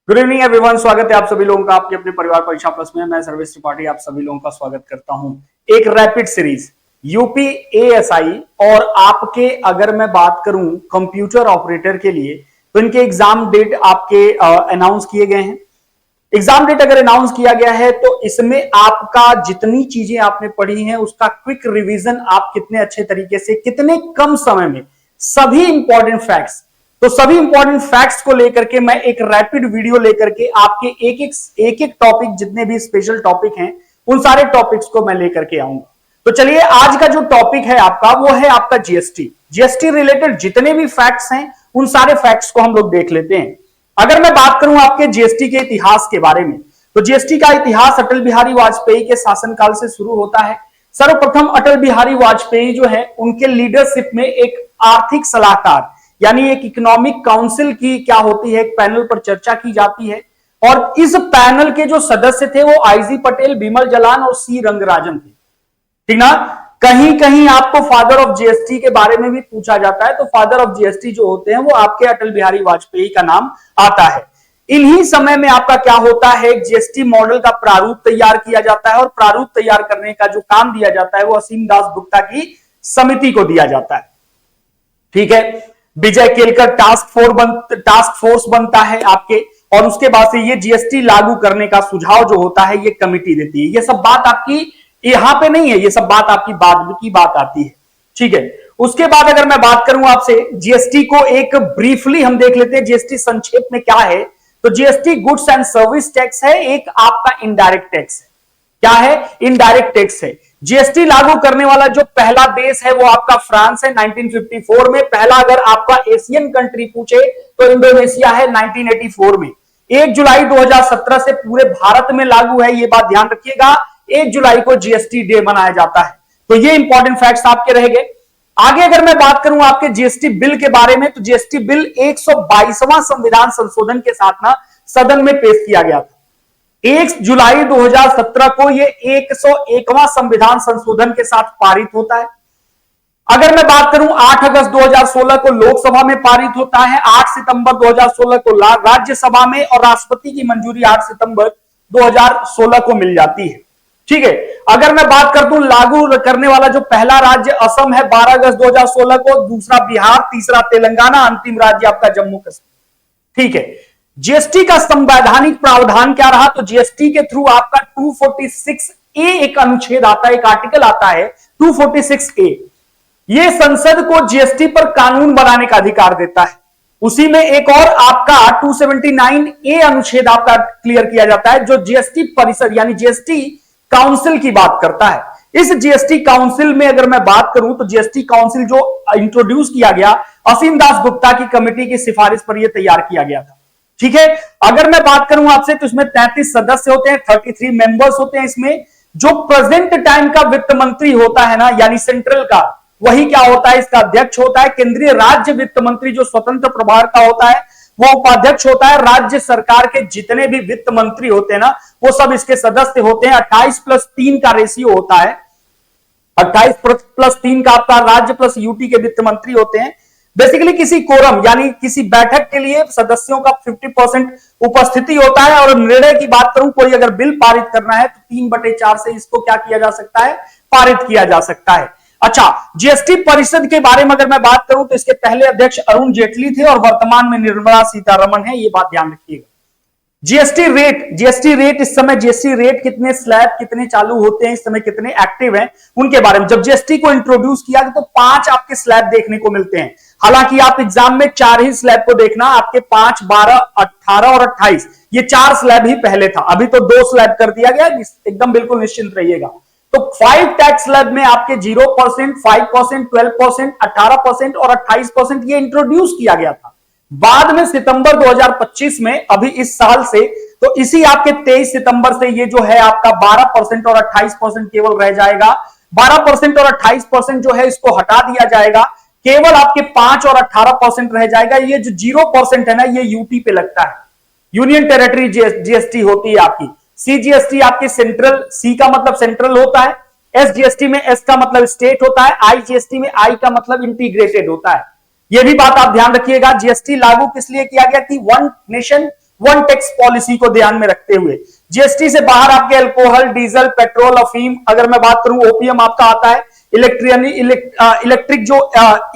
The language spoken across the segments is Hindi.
गुड इवनिंग एवरीवन, स्वागत है आप सभी लोगों का आपके अपने परिवार परीक्षा प्लस में। मैं सर्वेश त्रिपाठी आप सभी लोगों का स्वागत करता हूं। एक रैपिड सीरीज यूपी एएसआई और आपके अगर मैं बात करूं कंप्यूटर ऑपरेटर के लिए तो इनके एग्जाम डेट आपके अनाउंस किए गए हैं। एग्जाम डेट अगर अनाउंस किया गया है तो इसमें आपका जितनी चीजें आपने पढ़ी हैं उसका क्विक रिवीजन आप कितने अच्छे तरीके से कितने कम समय में सभी इंपॉर्टेंट फैक्ट्स, तो सभी इंपॉर्टेंट फैक्ट्स को लेकर के मैं एक रैपिड वीडियो लेकर के आपके एक एक टॉपिक जितने भी स्पेशल टॉपिक हैं उन सारे टॉपिक्स को मैं लेकर के आऊंगा। तो चलिए आज का जो टॉपिक है आपका वो है आपका जीएसटी रिलेटेड जितने भी फैक्ट्स हैं उन सारे फैक्ट्स को हम लोग देख लेते हैं। अगर मैं बात करूं आपके जीएसटी के इतिहास के बारे में तो जीएसटी का इतिहास अटल बिहारी वाजपेयी के शासनकाल से शुरू होता है। सर्वप्रथम अटल बिहारी वाजपेयी जो है उनके लीडरशिप में एक आर्थिक सलाहकार यानी एक इकोनॉमिक काउंसिल की क्या होती है, एक पैनल पर चर्चा की जाती है और इस पैनल के जो सदस्य थे वो आईजी पटेल, बिमल जलान और सी रंगराजन थे। ठीक ना। कहीं कहीं आपको फादर ऑफ जीएसटी के बारे में भी पूछा जाता है तो फादर ऑफ जीएसटी जो होते हैं वो आपके अटल बिहारी वाजपेयी का नाम आता है। इन्हीं समय में आपका क्या होता है, जीएसटी मॉडल का प्रारूप तैयार किया जाता है और प्रारूप तैयार करने का जो काम दिया जाता है वो असीम दास गुप्ता की समिति को दिया जाता है। ठीक है। विजय केलकर टास्क फोर्स बनता है आपके और उसके बाद से ये जीएसटी लागू करने का सुझाव जो होता है ये कमिटी देती है। ये सब बात आपकी यहां पे नहीं है, ये सब बात आपकी बाद की बात आती है। ठीक है। उसके बाद अगर मैं बात करूं आपसे जीएसटी को एक ब्रीफली हम देख लेते हैं, जीएसटी संक्षेप में क्या है। तो GST goods and service tax है, एक आपका इनडायरेक्ट टैक्स है। क्या है? इनडायरेक्ट टैक्स है। जीएसटी लागू करने वाला जो पहला देश है वो आपका फ्रांस है 1954 में। पहला अगर आपका एशियन कंट्री पूछे तो इंडोनेशिया है 1984 में। 1 जुलाई 2017 से पूरे भारत में लागू है, ये बात ध्यान रखिएगा। 1 जुलाई को जीएसटी डे मनाया जाता है। तो ये इंपॉर्टेंट फैक्ट्स आपके रहेंगे। आगे अगर मैं बात करूं आपके जीएसटी बिल के बारे में तो जीएसटी बिल 122वां संविधान संशोधन के साथ ना सदन में पेश किया गया था। 1 जुलाई 2017 को ये 101वां संविधान संशोधन के साथ पारित होता है। अगर मैं बात करूं 8 अगस्त 2016 को लोकसभा में पारित होता है, 8 सितंबर 2016 को राज्यसभा में और राष्ट्रपति की मंजूरी 8 सितंबर 2016 को मिल जाती है। ठीक है। अगर मैं बात कर दूं लागू करने वाला जो पहला राज्य असम है 12 अगस्त 2016 को, दूसरा बिहार, तीसरा तेलंगाना, अंतिम राज्य आपका जम्मू कश्मीर। ठीक है। जीएसटी का संवैधानिक प्रावधान क्या रहा? तो जीएसटी के थ्रू आपका 246A एक अनुच्छेद आता है, एक आर्टिकल आता है 246A। ये संसद को जीएसटी पर कानून बनाने का अधिकार देता है। उसी में एक और आपका 279A अनुच्छेद आपका क्लियर किया जाता है जो जीएसटी परिषद यानी जीएसटी काउंसिल की बात करता है। इस जीएसटी काउंसिल में अगर मैं बात करूं तो जीएसटी काउंसिल जो इंट्रोड्यूस किया गया असीम दास गुप्ता की कमेटी की सिफारिश पर यह तैयार किया गया था। ठीक है। अगर मैं बात करूं आपसे तो इसमें 33 सदस्य होते हैं, 33 मेंबर्स होते हैं। इसमें जो प्रेजेंट टाइम का वित्त मंत्री होता है ना यानी सेंट्रल का, वही क्या होता है, इसका अध्यक्ष होता है। केंद्रीय राज्य वित्त मंत्री जो स्वतंत्र प्रभार का होता है वो उपाध्यक्ष होता है। राज्य सरकार के जितने भी वित्त मंत्री होते हैं ना वो सब इसके सदस्य होते हैं। 28+3 का रेशियो होता है। 28+3 का आपका राज्य प्लस यूटी के वित्त मंत्री होते हैं। बेसिकली किसी कोरम यानी किसी बैठक के लिए सदस्यों का 50% उपस्थिति होता है। और निर्णय की बात करूं, कोई अगर बिल पारित करना है तो 3/4 से इसको क्या किया जा सकता है, पारित किया जा सकता है। अच्छा, जीएसटी परिषद के बारे में अगर मैं बात करूं तो इसके पहले अध्यक्ष अरुण जेटली थे और वर्तमान में निर्मला सीतारमण है, ये बात ध्यान रखिएगा। जीएसटी रेट इस समय जीएसटी रेट कितने स्लैब कितने चालू होते हैं, इस समय कितने एक्टिव हैं, उनके बारे में। जब जीएसटी को इंट्रोड्यूस किया तो 5 आपके स्लैब देखने को मिलते हैं। हालांकि आप एग्जाम में 4 ही स्लैब को देखना, आपके 5, 12, 18 और 28 ये 4 स्लैब ही पहले था। अभी तो 2 स्लैब कर दिया गया, एकदम बिल्कुल निश्चिंत रहिएगा। तो 5 टैक्स स्लैब में आपके 0%, 5%, 12%, 18% और 28% ये इंट्रोड्यूस किया गया था। बाद में सितंबर 2025 में अभी इस साल से तो इसी आपके 23 सितंबर से ये जो है आपका 12% और 28% केवल रह जाएगा। 12% और 28% जो है इसको हटा दिया जाएगा, केवल आपके 5 और 18% रह जाएगा। ये जो 0% है ना ये यूटी पे लगता है, यूनियन टेरिटरी जीएसटी होती है आपकी। सीजीएसटी आपकी सेंट्रल, सी का मतलब सेंट्रल होता है, एसजीएसटी में एस का मतलब स्टेट होता है, आईजीएसटी में आई का मतलब इंटीग्रेटेड होता है। यह भी बात आप ध्यान रखिएगा। जीएसटी लागू किस लिए किया गया कि one nation one tax policy को ध्यान में रखते हुए। जीएसटी से बाहर आपके अल्कोहल, डीजल, पेट्रोल, अफीम, अगर मैं बात करूं ओपीएम आपका आता है, इलेक्ट्रिक जो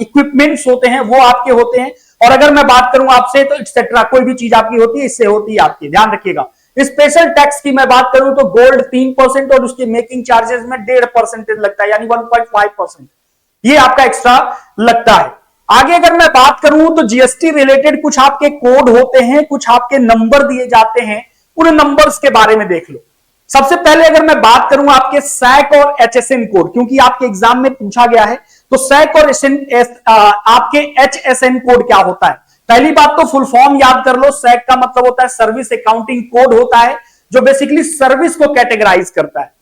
इक्विपमेंट्स होते हैं वो आपके होते हैं, और अगर मैं बात करूं आपसे तो एक्सेट्रा कोई भी चीज आपकी होती है इससे होती है आपकी, ध्यान रखिएगा। स्पेशल टैक्स की मैं बात करूं तो गोल्ड 3% और उसके मेकिंग चार्जेस में 1.5% लगता है, यानी 1.5% ये आपका एक्स्ट्रा लगता है। आगे अगर मैं बात करूं तो जीएसटी रिलेटेड कुछ आपके कोड होते हैं, कुछ आपके नंबर दिए जाते हैं, उन नंबर्स के बारे में देख लो। सबसे पहले अगर मैं बात करूं आपके सैक और एचएसएन कोड, क्योंकि आपके एग्जाम में पूछा गया है, तो सैक और आपके एचएसएन कोड क्या होता है। पहली बात तो फुल फॉर्म याद कर लो। सैक का मतलब होता है सर्विस अकाउंटिंग कोड होता है, जो बेसिकली सर्विस को कैटेगराइज करता है।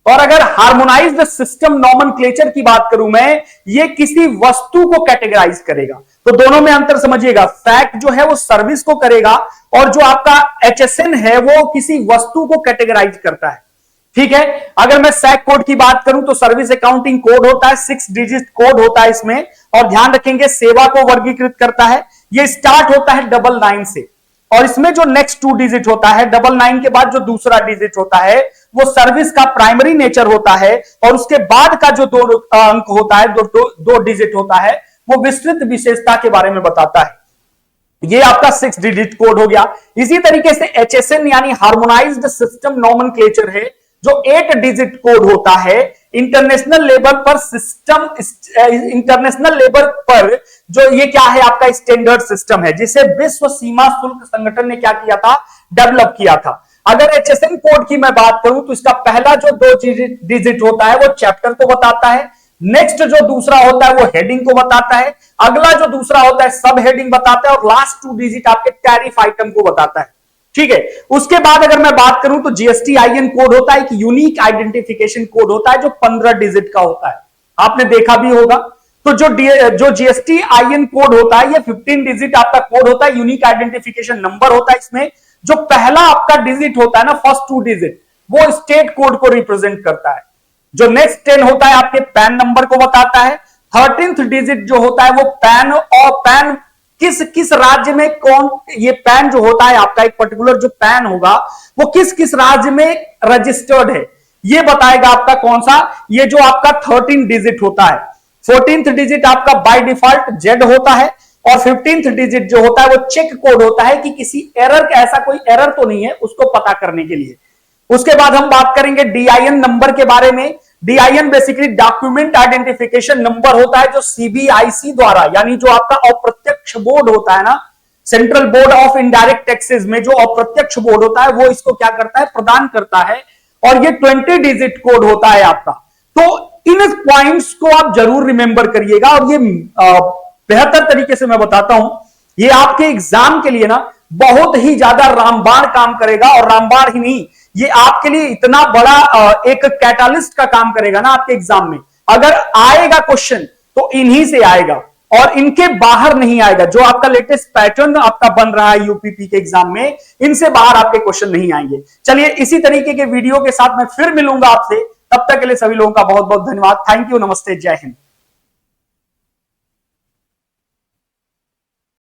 और अगर हार्मोनाइज्ड सिस्टम नॉमेनक्लेचर की बात करूं मैं, ये किसी वस्तु को कैटेगराइज करेगा। तो दोनों में अंतर समझिएगा, सैक जो है वो सर्विस को करेगा और जो आपका एचएसएन है वो किसी वस्तु को कैटेगराइज करता है। ठीक है, अगर मैं सैक कोड की बात करूं तो सर्विस अकाउंटिंग कोड होता है, 6 डिजिट कोड होता है इसमें, और ध्यान रखेंगे सेवा को वर्गीकृत करता है। ये स्टार्ट होता है 99 से, और इसमें जो नेक्स्ट 2 डिजिट होता है 99 के बाद जो दूसरा डिजिट होता है वो सर्विस का प्राइमरी नेचर होता है, और उसके बाद का जो 2 अंक होता है, दो डिजिट होता है, वो विस्तृत विशेषता के बारे में बताता है। ये आपका 6 डिजिट कोड हो गया। इसी तरीके से एचएसएन यानी हार्मोनाइज्ड सिस्टम नॉमेनक्लेचर है, जो 8 डिजिट कोड होता है। इंटरनेशनल लेवल पर सिस्टम, इंटरनेशनल लेवल पर जो ये क्या है आपका स्टैंडर्ड सिस्टम है, जिसे विश्व सीमा शुल्क संगठन ने क्या किया था, डेवलप किया था। अगर एचएसएन कोड की मैं बात करूं तो इसका पहला जो 2 डिजिट होता है वो चैप्टर को बताता है, नेक्स्ट जो दूसरा होता है वो हेडिंग को बताता है, अगला जो दूसरा होता है सब हेडिंग बताता है, और लास्ट 2 डिजिट आपके टैरिफ आइटम को बताता है। ठीक है, उसके बाद अगर मैं बात करूं तो जीएसटी-आईएन कोड होता है, एक यूनिक आइडेंटिफिकेशन कोड होता है जो 15 डिजिट का होता है, आपने देखा भी होगा। तो जो जीएसटी-आईएन कोड होता है ये 15 डिजिट आपका कोड होता है, यूनिक आइडेंटिफिकेशन नंबर होता है। इसमें जो पहला आपका डिजिट होता है ना, फर्स्ट 2 डिजिट, वो स्टेट कोड को रिप्रेजेंट करता है। जो नेक्स्ट 10 होता है आपके पैन नंबर को बताता है। 13th डिजिट जो होता है वो पैन, और पैन किस राज्य में कौन, ये पैन जो होता है आपका एक पर्टिकुलर जो पैन होगा वो किस राज्य में रजिस्टर्ड है, ये बताएगा आपका कौन सा, ये जो आपका 13 डिजिट होता है। 14th डिजिट आपका बाय डिफॉल्ट जेड होता है, और 15th डिजिट जो होता है वो चेक कोड होता है कि किसी एरर, ऐसा कोई एरर तो नहीं है उसको पता करने के लिए। उसके बाद हम बात करेंगे डीआईएन नंबर के बारे में। DIN basically document identification number होता है, जो सीबीआईसी द्वारा, यानी जो आपका अप्रत्यक्ष बोर्ड होता है ना, central board of indirect taxes में जो अप्रत्यक्ष बोर्ड होता है वो इसको क्या करता है, प्रदान करता है, और ये 20 डिजिट कोड होता है आपका। तो इन पॉइंट्स को आप जरूर रिमेंबर करिएगा, और ये बेहतर तरीके से मैं बताता हूं, ये आपके एग्जाम के लिए ना बहुत ही ज्यादा रामबाण काम करेगा, और रामबाण ही नहीं, ये आपके लिए इतना बड़ा एक कैटालिस्ट का काम करेगा ना आपके एग्जाम में। अगर आएगा क्वेश्चन तो इन्हीं से आएगा, और इनके बाहर नहीं आएगा। जो आपका लेटेस्ट पैटर्न आपका बन रहा है यूपीपी के एग्जाम में, इनसे बाहर आपके क्वेश्चन नहीं आएंगे। चलिए इसी तरीके के वीडियो के साथ मैं फिर मिलूंगा आपसे, तब तक के लिए सभी लोगों का बहुत बहुत धन्यवाद। थैंक यू, नमस्ते, जय हिंद।